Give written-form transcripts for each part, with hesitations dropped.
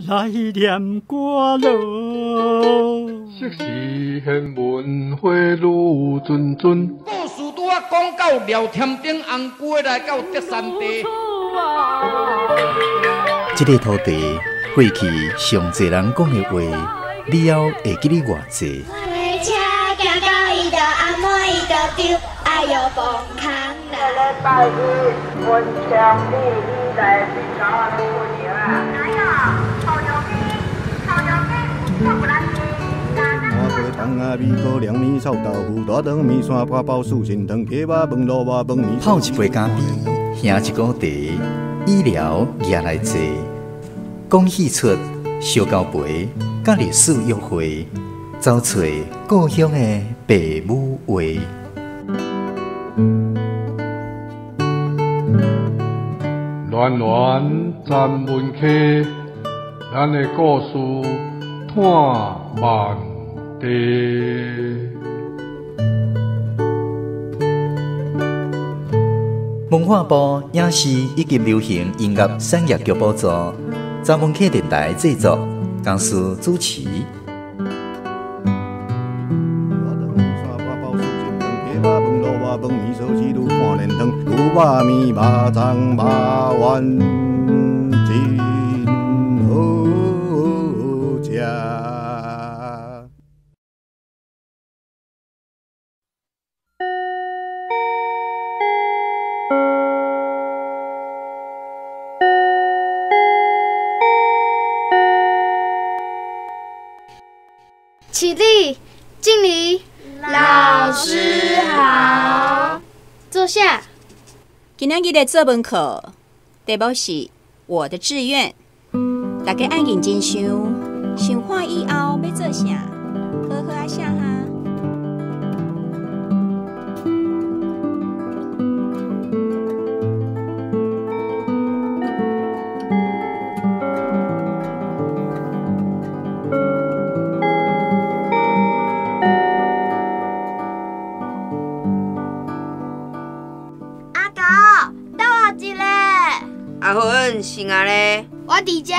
来念歌咯。昔时贤文花女谆谆，故事拄啊讲到廖添丁红过来到德山地。这个土地过去上侪人讲的话，你还会记得偌济？车行到伊就阿妹伊就丢，哎哟崩空啦！礼拜日文昌你来去找我们过年啊？哪有？好有病，好有病，我不来接。麻花糖啊，米糕、凉面、臭豆腐、大肠面线、花包、素心汤、鸡肉饭、萝卜饭、面。泡一杯咖啡，兄一锅茶，医疗也来坐。讲戏出，烧交陪，甲历史约会，找找故乡的爸母话。暖暖站门客，咱的故事探万地。文化部影视以及流行音乐产业局补助，站门客电台制作，公司主持。饭米烧鸡肚看连汤，牛肉面、肉粽、肉丸，真好食。起立，敬礼。老师好，坐下。今仔日的作文课题目是我的志愿，大家爱认真想，想好以后要做啥，好好啊写哈。阿芬，是啊咧。我伫遮。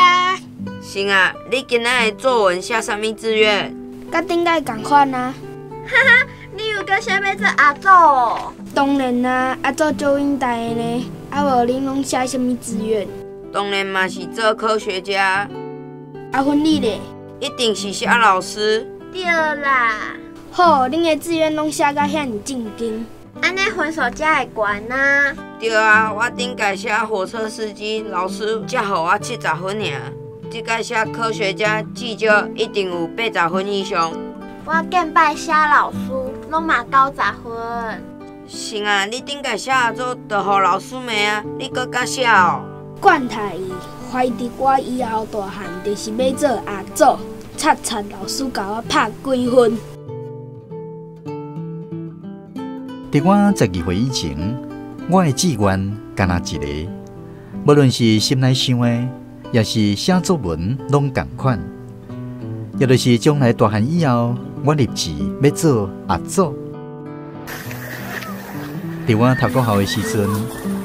是啊，你今仔的作文写啥物志愿？甲顶摆同款啊。哈哈，你有个想要做阿祖哦？当然啦，阿祖足伟大的呢。啊无恁拢写啥物志愿？当然嘛是做科学家。阿芬你咧？一定是写老师。对啦。好，恁的志愿拢写甲遐尼正经。安尼分数才会悬啊！对啊，我顶届写火车司机，老师才予我70分尔。这届写科学家、记者一定有80分以上。我见摆写老师，拢嘛90分。是啊，你顶届写阿祖，就予老师骂啊，你搁甲写哦。管他伊，怀疑我以后大汉就是要做阿祖，擦老师甲我拍几分。在我12岁以前，我的志愿干那一个，无论是心内想的，也是写作文，拢同款。也就是将来大汉以后，我立志要做阿祖。在我读国校的时阵，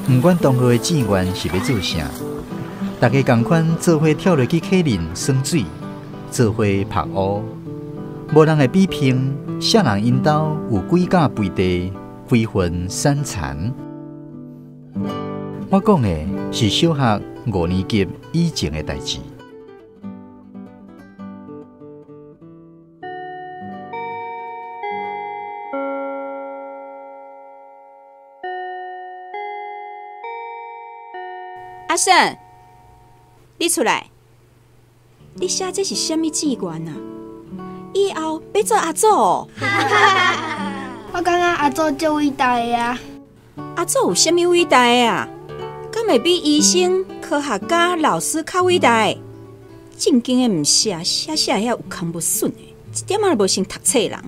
不管同学的志愿是要做啥，大家同款做伙跳落去溪里耍水，做伙拍乌，无人会比拼，啥人因兜有几架肥地。几分山残。我讲的是小学5年级以前的代志。阿婶，你出来！你写这是什么志愿啊？以后要做阿祖哦。我感觉阿祖足伟大的啊！阿祖有啥物伟大的啊？敢会比医生、科学家、老师较伟大的？正经的毋写，写遐有空无损的，一点仔都无先读册人。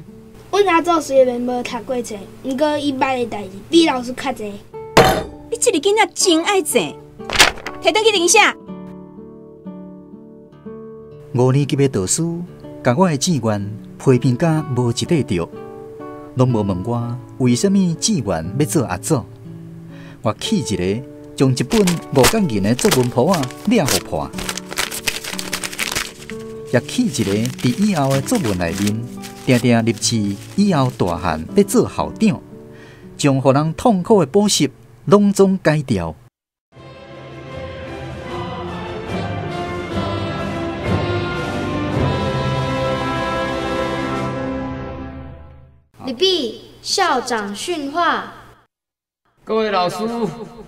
阮阿祖虽然无读过册，毋过伊捌的代志比老师较侪。你这个囡仔真爱坐，摕倒去停下。5年级的导师，甲我的志愿批评甲无一块对。拢无问我为什么志愿要做阿祖，我气一个，将一本5角银的作文簿仔掠互破。也起一个伫以后的作文内面，定定立志以后大汉要做校长，将互人痛苦的补习拢总改掉。李毕，校长训话。各位老师、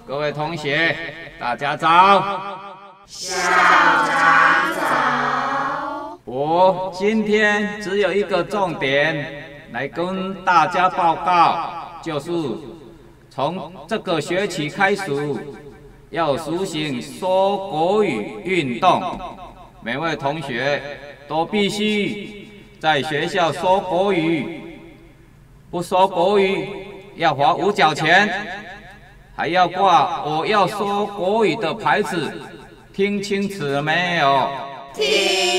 各位同学，大家早。校长早。我今天只有一个重点来跟大家报告，就是从这个学期开始，要实行说国语运动。每位同学都必须在学校说国语。不说国语要罚5角钱，还要挂我要说国语的牌子，听清楚了没有？听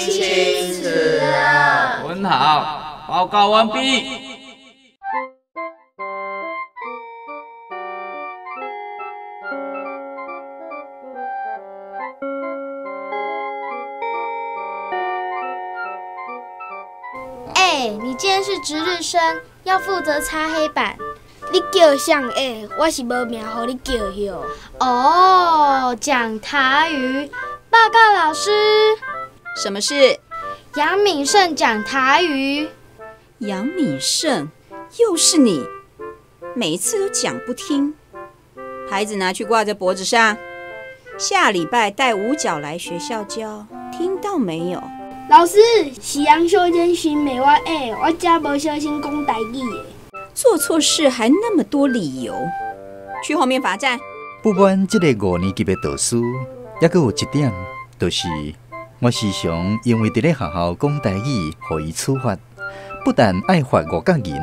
清楚了。很好，报告完毕。你今天是值日生，要负责擦黑板。你叫谁的？我是无命互你叫哟。哦，讲台语。报告老师。什么事？杨敏胜讲台语。杨敏胜，又是你，每一次都讲不听。牌子拿去挂在脖子上，下礼拜带5角来学校教，听到没有？老师，是杨秀娟寻骂我我才无小心讲台语的。做错事还那么多理由，去后面罚站。不管这个5年级的导师，也阁有一点，就是我时常因为伫咧学校讲台语，互伊处罚，不但爱罚5角银，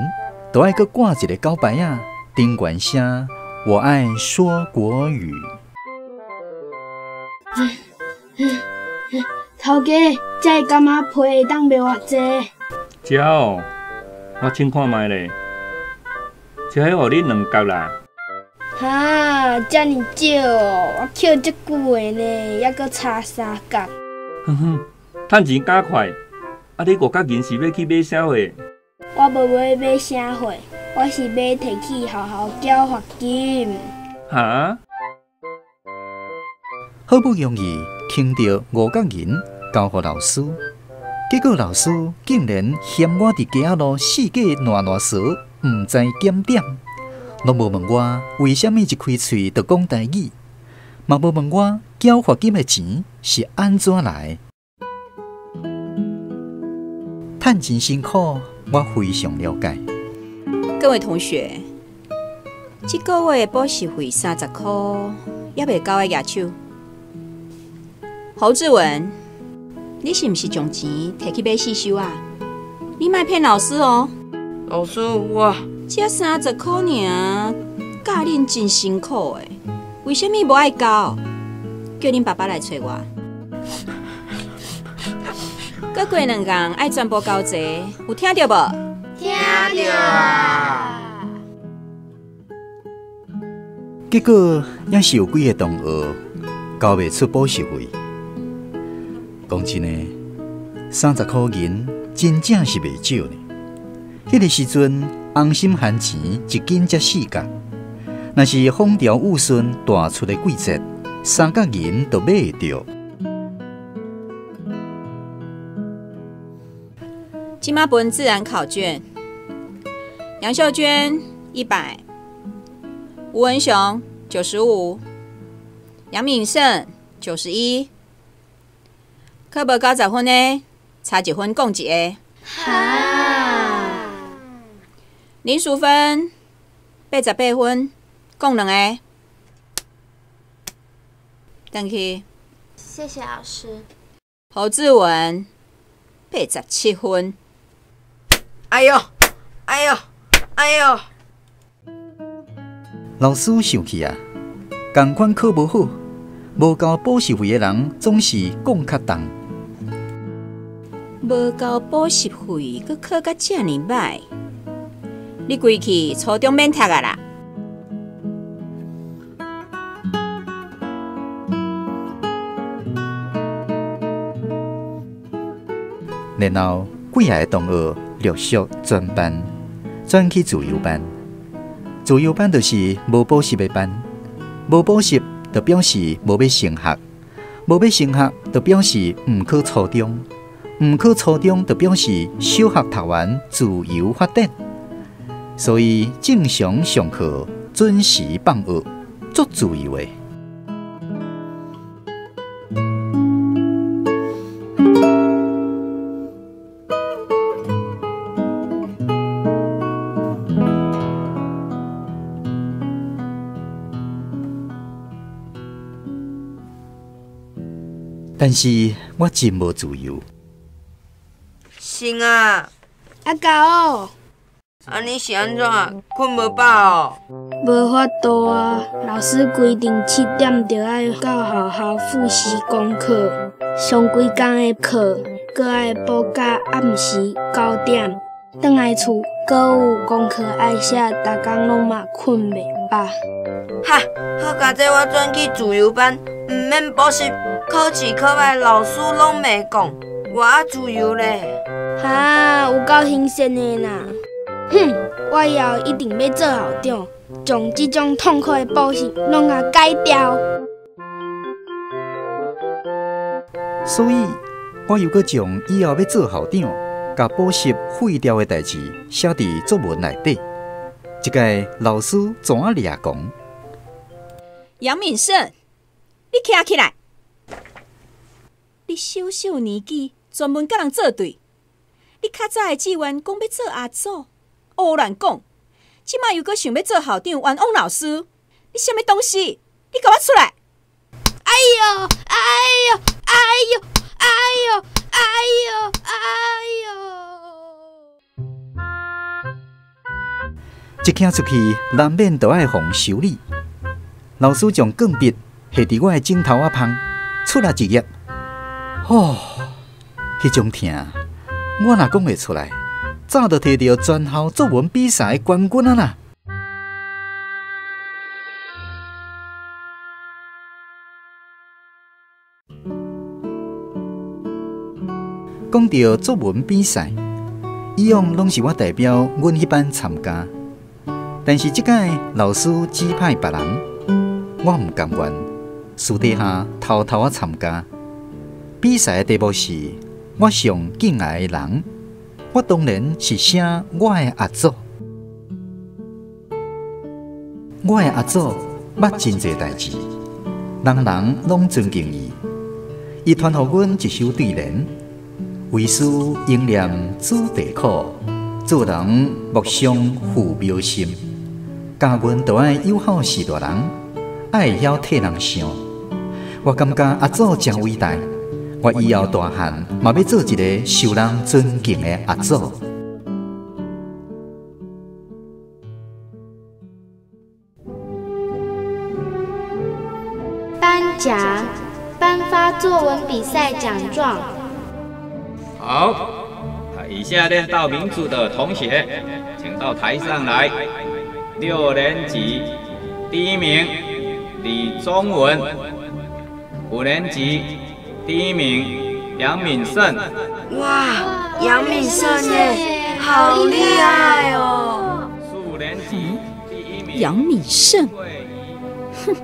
都爱阁挂一个高牌啊，顶悬写“我爱说国语”。头家，这个感觉皮会当卖偌济？这哦，我请看卖咧，这迄互你2角啦。哈，这么少哦，我捡这久的呢，还阁差3角。哼哼，趁钱加快，啊！你5角银是要去买啥货？我无要买啥货，我是要摕去好好缴罚金。哈？好不容易听到5角银交予老师，结果老师竟然嫌我伫街仔路四界烂踅唔知检点，拢无问我为什么一开喙就讲台语，嘛无问我缴罚金的钱是安怎来。趁钱辛苦，我非常了解。各位同学，这个月补习费30块，也未够的举手。侯志文，你是不是将钱摕去买四修啊？你莫骗老师哦。老师，我这30块尔，教恁真辛苦诶，为什么无爱交？叫恁爸爸来找我。过2天爱全部交齐，有听到无？听到啊。结果也是有几个同学交袂出补习费。讲真诶，30块银真正是袂少呢。迄个时阵，红心寒钱一斤才4角，若是风调雨顺大出的季节，3角银都买会到。今仔分自然考卷，杨秀娟100，吴文雄95，杨敏胜91。考无90分呢，差1分共一个。哈！林淑芬88分，共2个。转去。谢谢老师。侯志文87分。哎呦，哎呦，哎呦！老师生气啊！同款考无好，无交补习费的人总是讲较重。无交补习费，佮考甲这么歹，你规气初中免读啊啦！然后几下个同学陆续转班，转去自由班。自由班就是无补习的班，无补习就表示无要升学，无要升学就表示毋考初中，毋考初中就表示小学读完自由发展。所以正常上课，准时放学，足自由的。但是我真无自由。星啊，阿狗，安尼是安怎？困无饱哦？无法度啊！老师规定7点就要到学校复习功课，上规工的课，搁爱补到暗时9点，返来厝搁有功课爱写，逐工拢嘛困袂饱。哈，好佳哉我转去自由班，毋免补习，考试考歹，老师拢袂讲，我啊自由咧。哈，有够兴盛的啦！哼，我以后一定要做校长，将这种痛苦的补习拢啊改掉。所以，我又搁将以后要做校长，甲补习废掉的代志写伫作文内底。一个老师怎啊掠讲？杨敏胜，你站起来！你小小年纪，专门甲人作对。你较早的志愿讲要做阿祖，胡乱讲。即摆又搁想要做校长，冤枉老师。你什么东西？你给我出来！哎呦！哎呦！哎呦！哎呦！哎呦！哎呦！一行出去，难免都爱互修理。老师将钢笔下伫我的枕头仔旁，出来一页。哦，迄种疼，我若讲袂出来，早就摕到全校作文比赛的冠军啊啦！讲到作文比赛，以往拢是我代表阮迄班参加，但是即届老师指派别人，我毋甘愿，私底下偷偷啊参加。比赛的题目是我上敬爱的人，我当然是写我的阿祖。我的阿祖捌真侪代志，人人拢尊敬伊。伊传互阮一首对联：为师应念子弟苦，做人莫伤父母心。教阮都爱友好是大人，爱会晓替人想。我感觉阿祖真伟大。我以后大汉嘛要做一个受人尊敬的阿祖。颁奖，颁发作文比赛奖状。好，以下念到名字的同学，请到台上来。6年级第1名李宗文，5年级第1名杨敏胜。哇，杨敏胜耶，好厉害哦！4年级第1名杨敏胜，哼。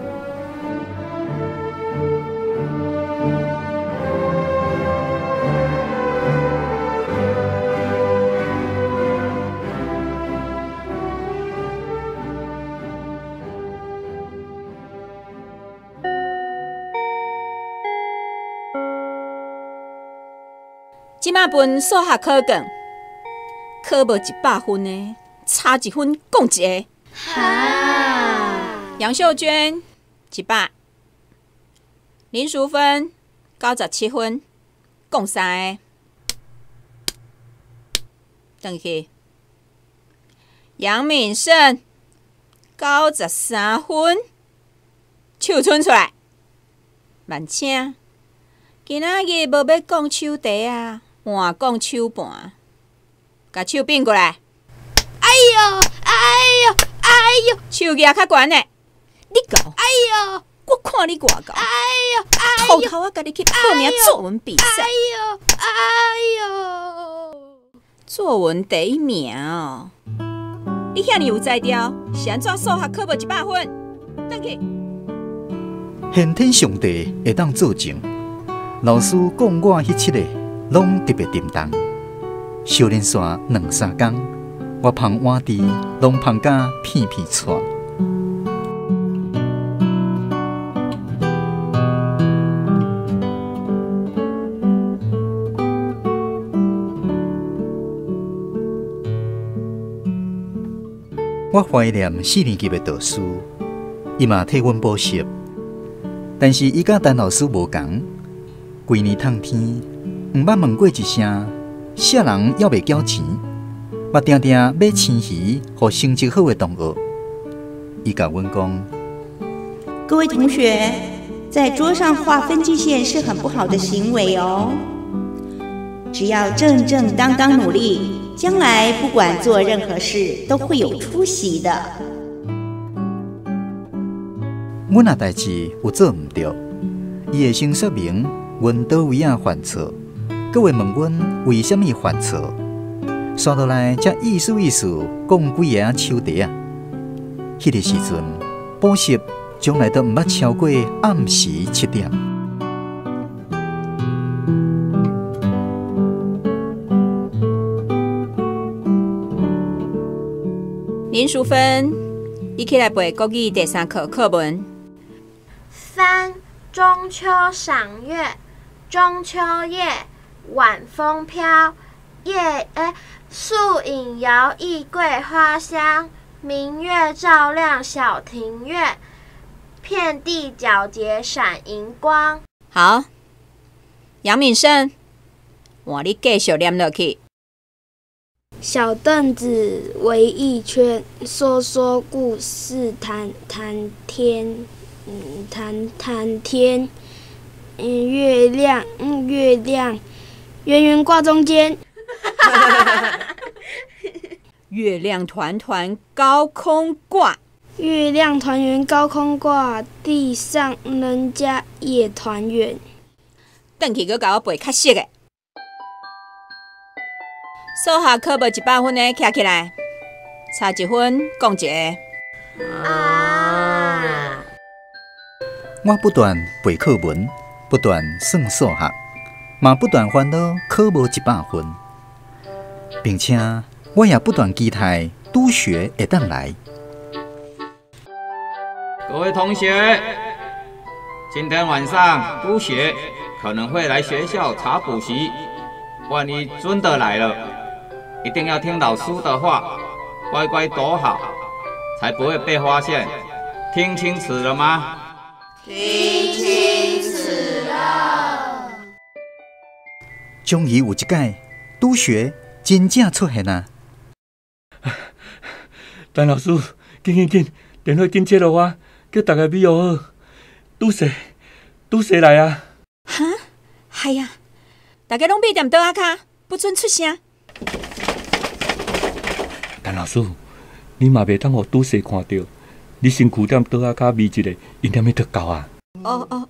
即马分数学考卷，考无100分呢，差1分讲一个。哈！杨秀娟100，林淑芬97分，讲3个。转去。杨敏胜93分，手伸出来。慢请，今仔日无要讲手题啊，换讲手盘。甲手并过来。哎呦！哎呦！哎呦！手举较悬嘞，你搞。哎呦！我看你偌高，偷偷啊，甲你去报名作文比赛。作文第一名哦！你遐尼有才调，是安怎数学考无100分？等去。先天上帝会当作证，老师讲我迄7个，拢特别沉重。修炼线2、3工，我芳碗池拢芳甲片片喘。我怀念4年级的导师，伊嘛替阮补习，但是伊甲陈老师无同，规年冬天，毋捌问过一声，啥人要袂缴钱，嘛定定买青鱼和成绩好的同学。伊甲阮讲：各位同学，在桌上画分界线是很不好的行为哦。只要正正当当努力，将来不管做任何事都会有出息的。阮若代志有做毋对，伊会先说明阮倒位啊犯错，阁会问阮为虾米犯错，刷倒来才意思讲几个手题啊。迄个时阵，补习从来都毋捌超过暗时7点。林淑芬，伊起来背国语第3课课文。3. 中秋赏月，中秋夜，晚风飘，树影摇曳桂花香，明月照亮小庭院，遍地皎洁闪银光。好，杨敏胜，换你继续念落去。小凳子围一圈，说说故事，谈谈天，月亮，圆圆挂中间。月亮团团高空挂，月亮团圆高空挂，地上人家也团圆。转去，佮甲我背较熟的。数学考无100分的，徛起来，差1分，讲一个。我不断背课文，不断算数学，嘛不断烦恼考无100分，并且我也不断期待督学会当来。各位同学，今天晚上督学可能会来学校查补习，万一真的来了，一定要听老师的话，乖乖躲好，才不会被发现。听清楚了吗？听清楚了。终于有一届督学真正出现啊！陈老师，紧，电话紧接落我，叫大家美好好。拄势来啊！哈，系啊，大家拢闭点桌仔骹，不准出声。陈老师，你嘛袂当互拄势看到，你身躯踮桌仔骹眯一下，因念咪得够啊！好。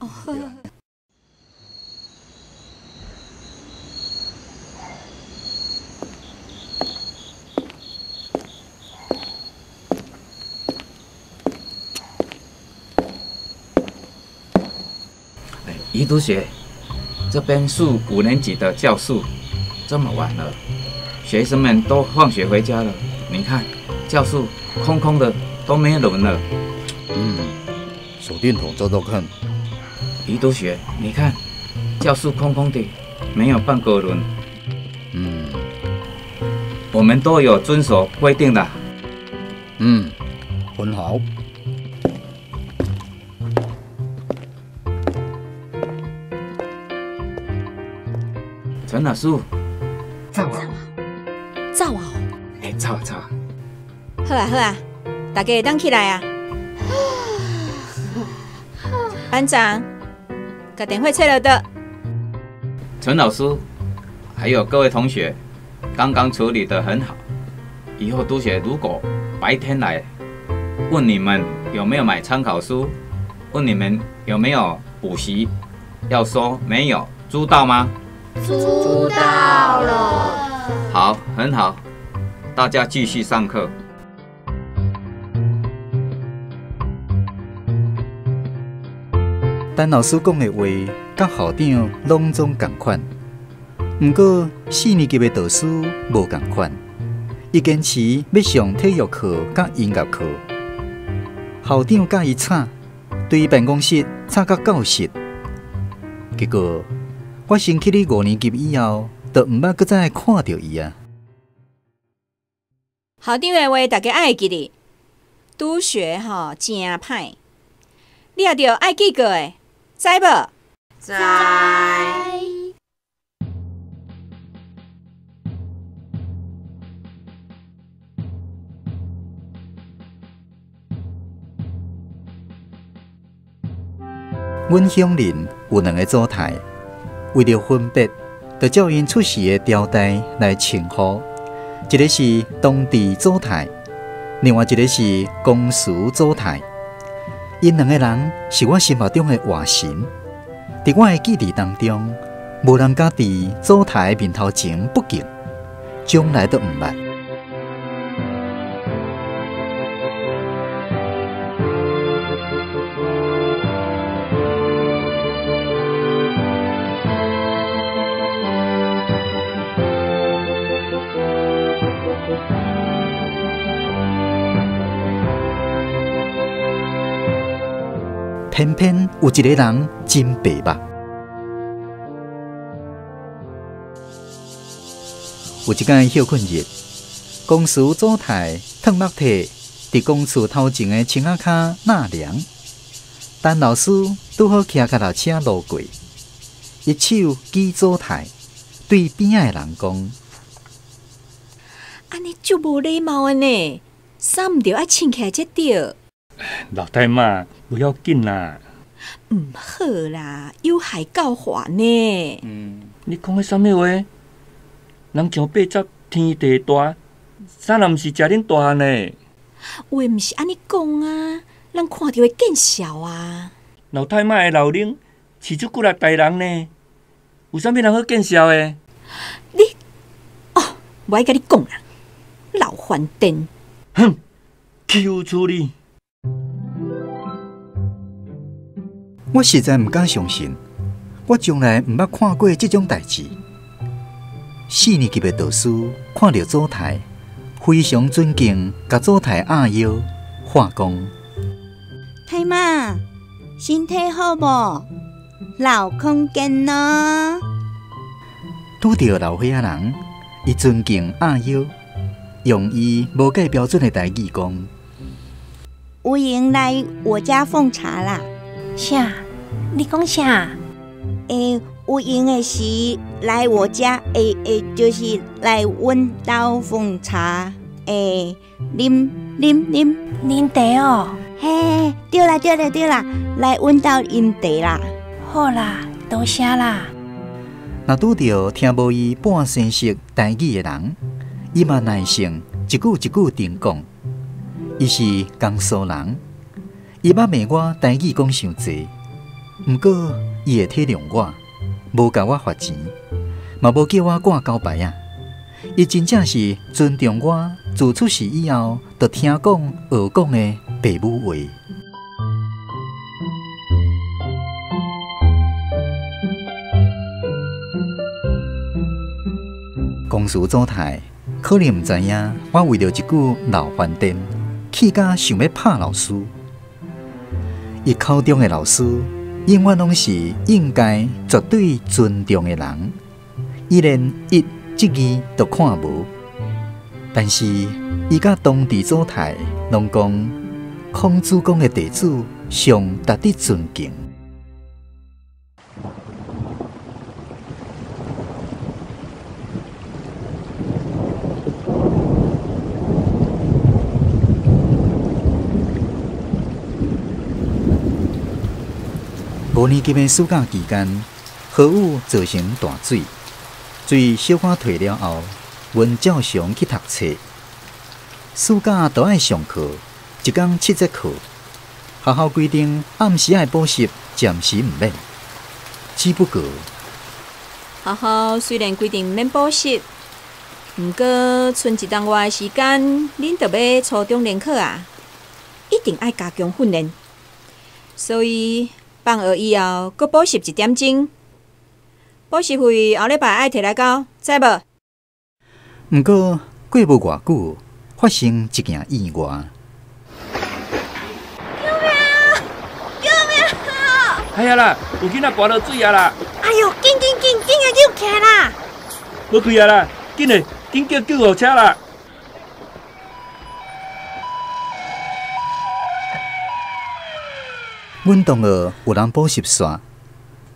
宜督学，这边是5年级的教室，这么晚了，学生们都放学回家了。你看，教室空空的，都没人了。手电筒照照看。宜督学，你看，教室空空的，没有半个人。我们都有遵守规定的。很好。陈老师，走啊！走啊！走。好啊，大家等起来啊！班长，把电话切了的。陈老师，还有各位同学，刚刚处理得很好。以后督学如果白天来，问你们有没有买参考书，问你们有没有补习，要说没有，知道吗？知道了。好，很好，大家继续上课。陈老师讲的话，甲校长拢总同款。不过4年级的导师无同款，伊坚持要上体育课甲音乐课。校长甲伊吵，对办公室吵到教室。结果我升起哩5年级以后，就毋捌搁再看到伊啊。校长的话，大家爱记哩。拄学真歹，你也着爱记过的，知无？知。阮乡邻有2个组台，为了分别，就照因出世的朝代来称呼。一个是当地组台，另外一个是公司组台。因2个人是我心目中的活神，在我的记忆当中，无人敢伫组台面头前不敬，将来都毋捌。偏偏有一个人真白目。有一天休困日，公司组台脱木体伫公厝头前的青仔骹纳凉。陈老师拄好骑脚踏车路过，一手举组台，对边仔的人讲：“安尼足无礼貌的呢，衫毋着爱穿起来才对。”老太妈，不要紧啦。毋好啦，有害教化呢。你讲的啥物话？人上80，天地大，啥人毋是食恁大汉呢？话毋是安尼讲啊，人看着会见笑啊。老太妈的老龄饲出几代人呢？有啥物人好见笑的？我爱甲你讲啦，老番颠。哼，求处理。我实在毋敢相信，我从来毋捌看过这种代志。4年级的导师看到组台，非常尊敬，甲组台握腰，话讲：“太妈，身体好无？老空间呢？”拄到老岁仔人，伊尊敬握腰，用伊无介标准的台语讲：“吴莹来我家奉茶啦。”啥？你讲啥？有闲的时来我家，就是来阮家奉茶，啉茶哦。嘿，对啦，来阮家饮茶啦。好啦，多谢啦。若拄到听无伊半生熟台语的人，伊嘛耐性一句一句定讲。伊是江苏人，伊捌骂我台语讲伤济，毋过伊会体谅我，无甲我罚钱，嘛无叫我挂交牌啊。伊真正是尊重我，自出世以后，就听讲学讲的爸母话。公司组台可能毋知影，我为了一句老番颠，气甲想要拍老师。伊口中的老师，永远拢是应该绝对尊重的人，伊连一这字都看无。但是伊甲当地组台拢讲，孔子讲的弟子上值得尊敬。5年级的暑假期间，豪雨造成大水，水小可退了后，阮照常去读册。暑假都爱上课，一天7节课。学校规定暗时爱补习，暂时唔免。只不过，学校虽然规定免补习，毋过剩一档外的时间，恁着要初中联考啊，一定爱加强训练。所以放学以后，搁补习1点钟。补习费后礼拜爱摕来交，知无？毋过过无偌久，发生一件意外。哎呀啦，有囡仔跋落水啊啦！哎呦，紧啊，救起来啦！无开啊啦，紧嘞，紧叫救护车啦！阮同学有人补习煞，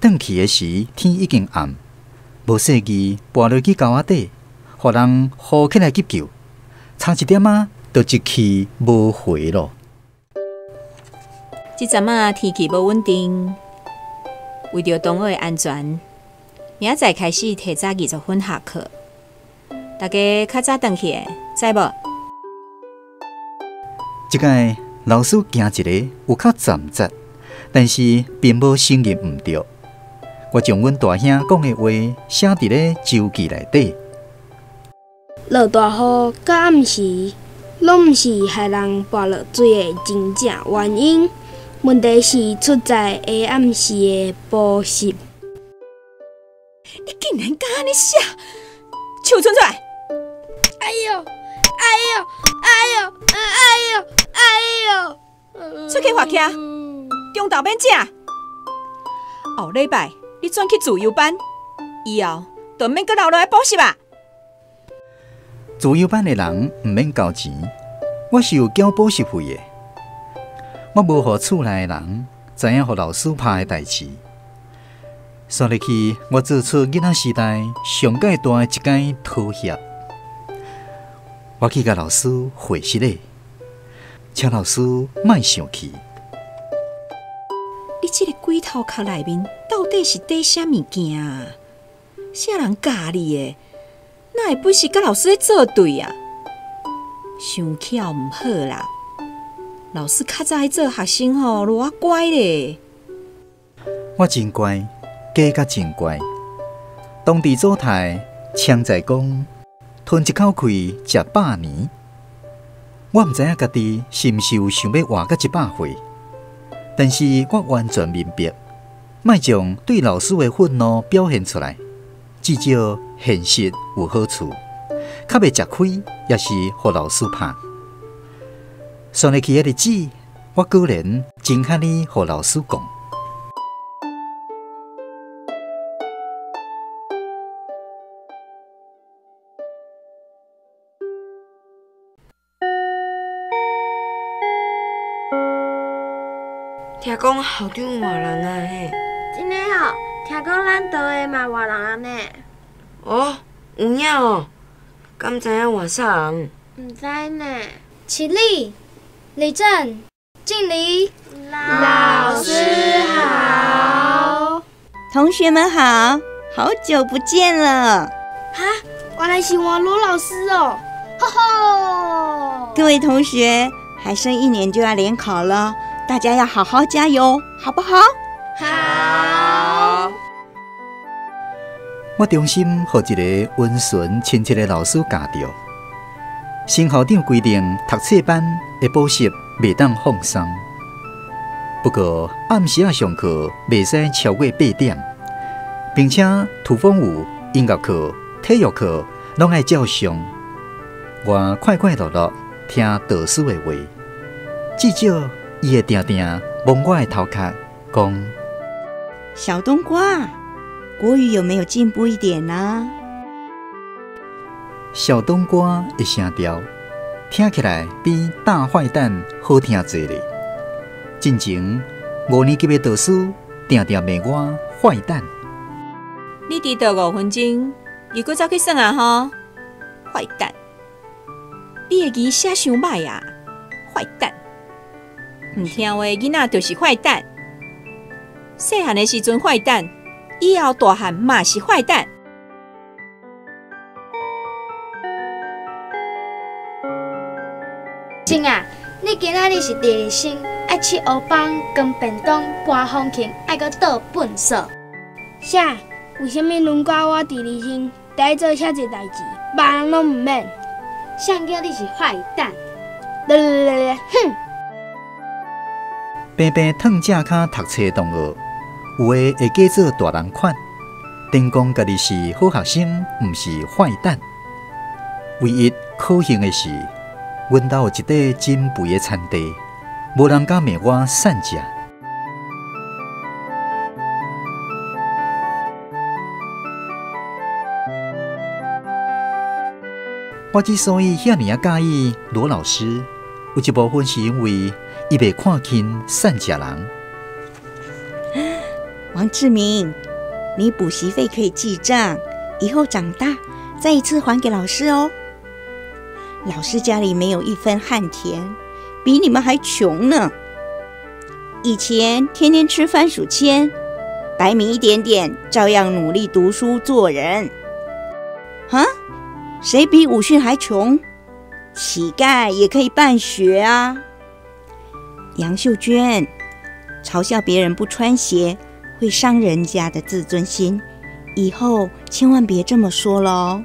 转去的时天已经暗，无细记跋落去沟仔底，互人扶起来急救，差一点仔就一去无回咯。即阵仔天气无稳定，为着同学的安全，明仔载开始提早20分下课，大家较早回去的，知无？即摆老师惊一个有较站杂，但是并无承认毋对。我将阮大兄讲的话写伫咧周记内底。落大雨甲暗时，拢毋是害人跋落水的真正原因。问题是出在下暗时的补习。你竟然敢安尼写，手伸出来！哎呦！出去罚站，中昼免食。后礼拜你转去自由班，以后就免阁留落来补习啊！自由班的人毋免交钱，我是有缴补习费的。我无互厝内的人知影互老师拍的代志，说入去，我做出囡仔时代上界大的一间妥协。我去甲老师会实咧，请老师莫生气。你这个鬼头壳内面到底是底啥物件啊？啥人教你的？哪会不是甲老师咧作对啊？想巧毋好啦！老师较早做学生吼，偌乖咧。我真乖，假甲真乖。当地祖台常在讲，吞一口气食100年。我毋知影家己是毋是有想要活到100岁，但是我完全明白，莫将对老师的愤怒表现出来，至少现实有好处，较袂吃亏，也是互老师拍。算入去的日子，我果然真罕哩，互老师讲。听讲校长有外人啊嘿？真的哦，听讲咱岛的嘛外人呢。哦，有影哦，敢知影外啥人？唔知呢。起立，立正，敬礼。老师好。同学们好，好久不见了。哈，原来是王罗老师哦。吼吼！各位同学，还剩1年就要联考了，大家要好好加油，好不好？好。我衷心互一个温顺亲切的老师教着。新校长规定，读册班的补习袂当放松，不过暗时上课袂使超过8点，并且土风舞、音乐课、体育课拢爱照常。我快快乐乐听导师的话，至少伊会定定摸我的头壳，讲：小冬瓜，国语有没有进步一点呢？小冬瓜的声调听起来比大坏蛋好听多咧。进前5年级的导师定定骂我坏蛋。你迟到5分钟，又搁走去耍啊吼！坏蛋！你的字写伤歹啊！坏蛋！唔听话囡仔就是坏蛋。细汉的时阵坏蛋，以后大汉嘛是坏蛋。静啊，你今仔日是第2星，爱吃黑饭、跟便当、搬风琴，爱搁倒粪扫。啥？为什么轮到我第二天，得做遐济代志，别人拢唔免？谁叫你是坏蛋？哼！平平烫正骹读册同学，有诶会假做大人款，定讲家己是好学生，毋是坏蛋。唯一可幸诶是，阮兜有一块真肥诶田地，无人敢骂我散食。我之所以遐尔介意罗老师，有一部分是因为伊袂看轻善食人。王志明，你补习费可以记账，以后长大再一次还给老师哦。老师家里没有一分汗田，比你们还穷呢。以前天天吃番薯签，白米一点点，照样努力读书做人。哈？谁比武训还穷？乞丐也可以办学啊！杨秀娟，嘲笑别人不穿鞋会伤人家的自尊心，以后千万别这么说咯。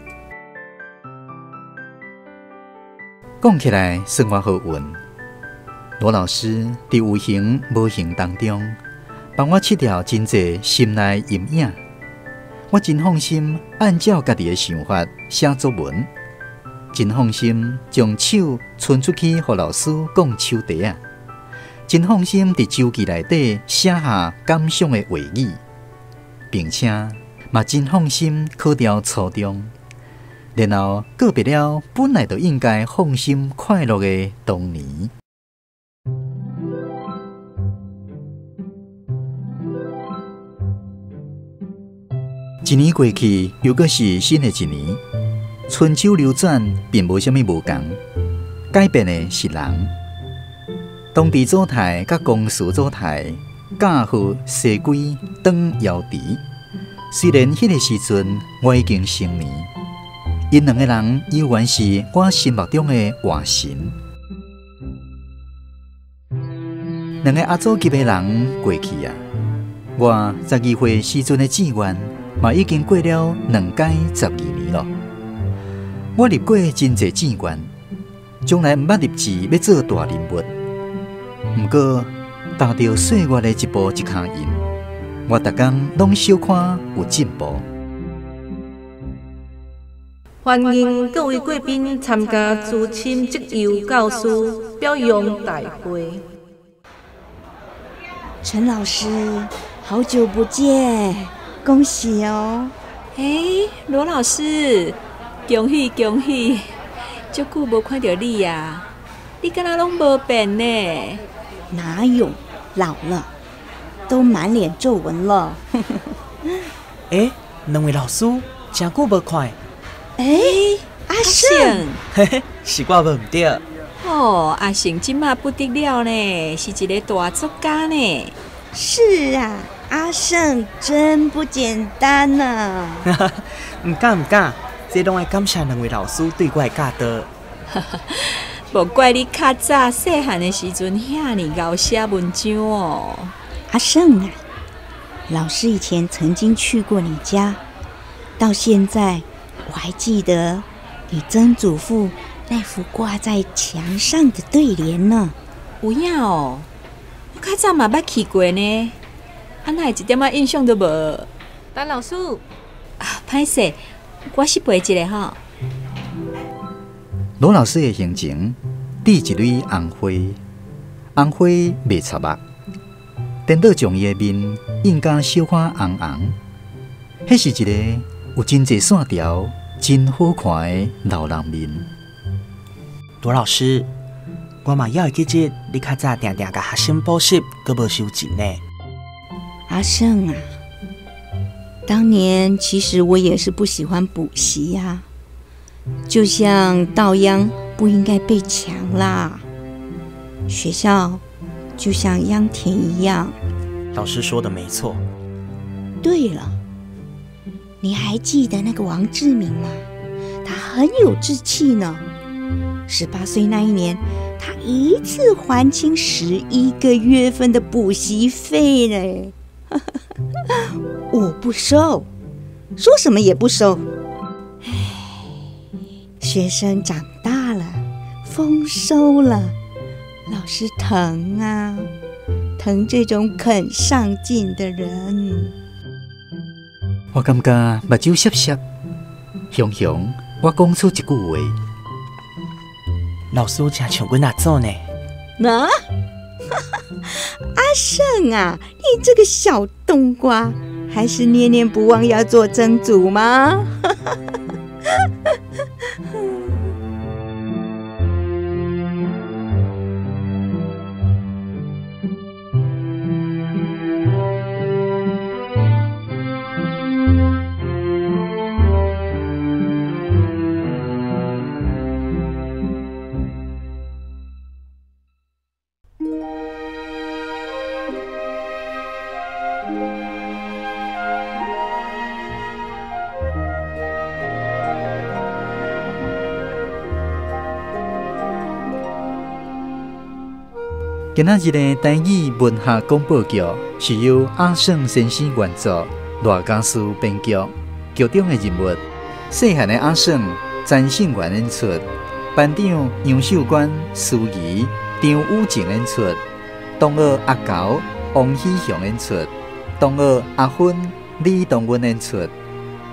讲起来算我好运，罗老师在有形无形当中，帮我去掉真侪心内阴影。我真放心按照家己的想法写作文，真放心将手伸出去给老师讲手题啊，真放心在周记内底写下感想的话语，并且嘛真放心考调初中，然后告别了本来就应该放心快乐的童年。一年过去，又搁是新的一年。春秋流转，并无啥物无同，改变的是人。当地组台甲公司组台，嫁祸西归当遥迟。虽然迄个时阵我已经成年，因两个人依然是我心目中的活神。两个阿祖级的人过去啊，我12岁时阵的志愿。嘛已经过了2届12年了，我立过真侪志愿，将来毋捌立志要做大人物。毋过，踏着岁月的一步一脚印，我逐工拢小看有进步。欢迎各位贵宾参加资深职优教师表扬大会。陈老师，好久不见。恭喜哦！罗老师，恭喜恭喜！足久无看到你啊，你敢若拢无变呢？哪有，老了，都满脸皱纹了。两位老师，真久无看。阿胜，是我无唔对。阿胜今嘛不得了呢，是一个大作家呢。是啊。阿胜真不简单呐！唔敢，这拢爱感谢两位老师对我的教导。无怪你较早细汉的时阵遐尼敖写文章哦。阿胜啊，老师以前曾经去过你家，到现在我还记得你曾祖父那幅挂在墙上的对联呢。有影哦，我较早嘛捌去过呢。哪会一点仔印象都无？陈老师歹势，我是背一个吼。罗老师的行程，滴一蕊红花，红花袂插目，颠倒将伊的面印甲小可红红。迄是一个有真侪线条、真好看的老人面。罗老师，我嘛还会记得你较早定定甲学生补习，阁无收钱呢。阿胜啊，当年其实我也是不喜欢补习呀，就像稻秧不应该被抢啦，学校就像秧田一样。老师说的没错。对了，你还记得那个王志明吗？他很有志气呢。18岁那一年，他一次还清11个月份的补习费嘞。我不收，说什么也不收。学生长大了，丰收了，老师疼啊，疼这种肯上进的人。我感觉目睭涩涩，雄雄，我讲出一句话。老师，我真像阮阿祖呢。啊？阿胜啊，你这个小冬瓜，还是念念不忘要做曾祖吗？今仔日的台语文学广播剧是由阿胜先生原作，赖家书编剧。剧中的人物：细汉的阿胜，詹胜元演出；班长杨秀官、苏怡、张武静演出；同学阿高、王喜雄演出；同学阿芬、李东文演出；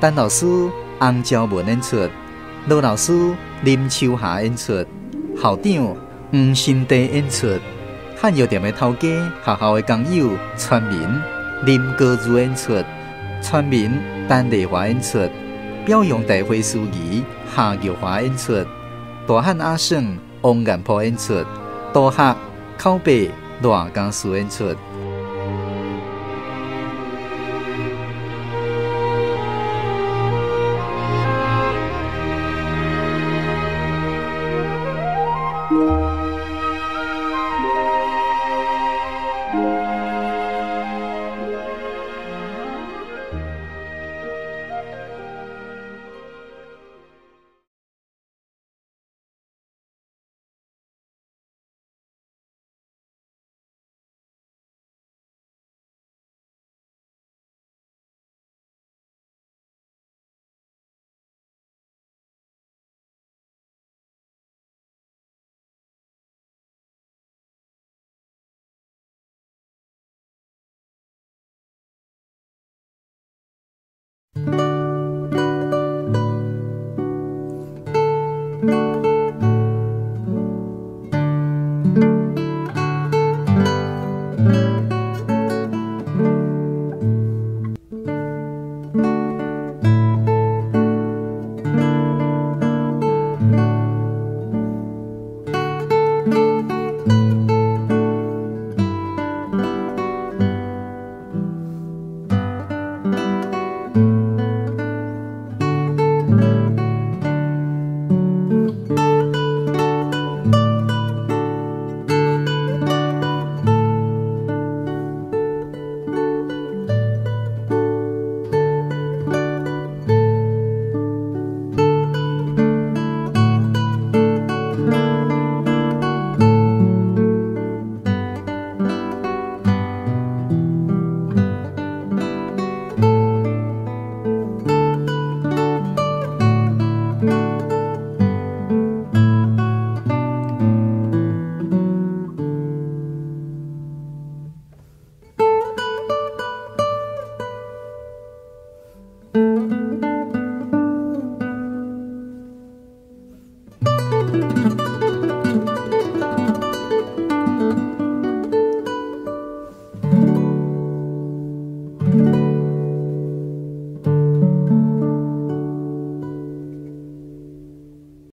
陈老师洪昭文演出；罗老师林秋霞演出；校长黄新地演出。汉药店的头家、学校的工友、村民林高如演出，村民陈丽华演出，表扬大会司仪夏玉华演出，大汉阿胜王彦波演出，大客口碑赖家书演出。